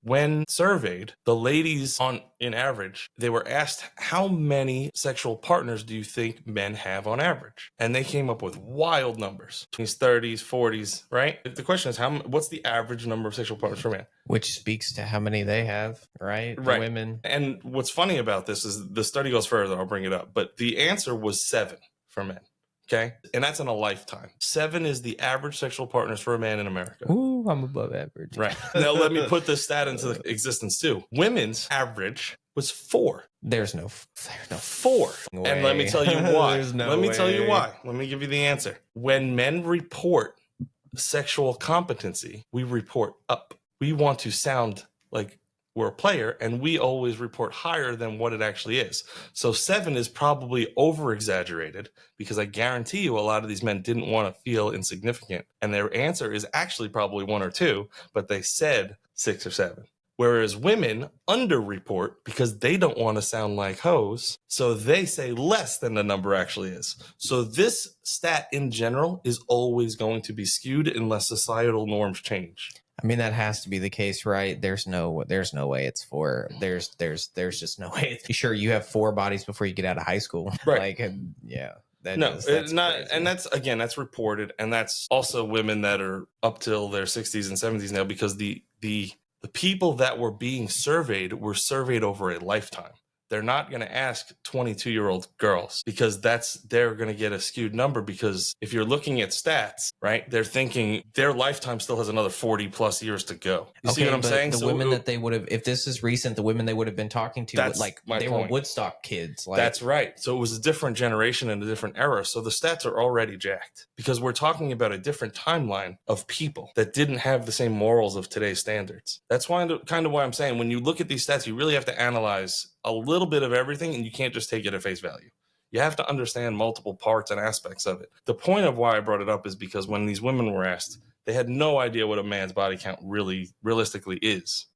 When surveyed, the ladies in average, they were asked how many sexual partners do you think men have on average? And they came up with wild numbers, 20s, 30s, 40s, right? The question is what's the average number of sexual partners for men? Which speaks to how many they have, right? The Right. women. And what's funny about this is the study goes further, I'll bring it up, but the answer was 7 for men. Okay. And that's in a lifetime. 7 is the average sexual partners for a man in America. Ooh, I'm above average. Right. Now, let me put this stat into existence too. Women's average was 4. There's no 4. way. And let me tell you why. There's no Let me tell you way. why. Let me give you the answer. When men report sexual competency, we report up. We want to sound like we're a player, and we always report higher than what it actually is. So 7 is probably over exaggerated, because I guarantee you a lot of these men didn't want to feel insignificant, and their answer is actually probably 1 or 2, but they said 6 or 7. Whereas women underreport because they don't want to sound like hoes, so they say less than the number actually is. So this stat in general is always going to be skewed unless societal norms change. I mean, that has to be the case, right? There's no way it's 4. There's just no way. Sure, you have 4 bodies before you get out of high school, right? Like, yeah. That's not, crazy. And that's reported, and that's also women that are up till their 60s and 70s now, because the people that were being surveyed were surveyed over a lifetime. They're not going to ask 22-year-old girls, because they're going to get a skewed number, because if you're looking at stats, right, they're thinking their lifetime still has another 40 plus years to go. You see what I'm saying? The women that they would have, if this is recent, the women they would have been talking to, like they were Woodstock kids. Like, that's right. So it was a different generation and a different era. So the stats are already jacked, because we're talking about a different timeline of people that didn't have the same morals of today's standards. That's kind of why I'm saying, when you look at these stats, you really have to analyze a little bit of everything, and you can't just take it at face value. You have to understand multiple parts and aspects of it. The point of why I brought it up is because when these women were asked, they had no idea what a man's body count really realistically is.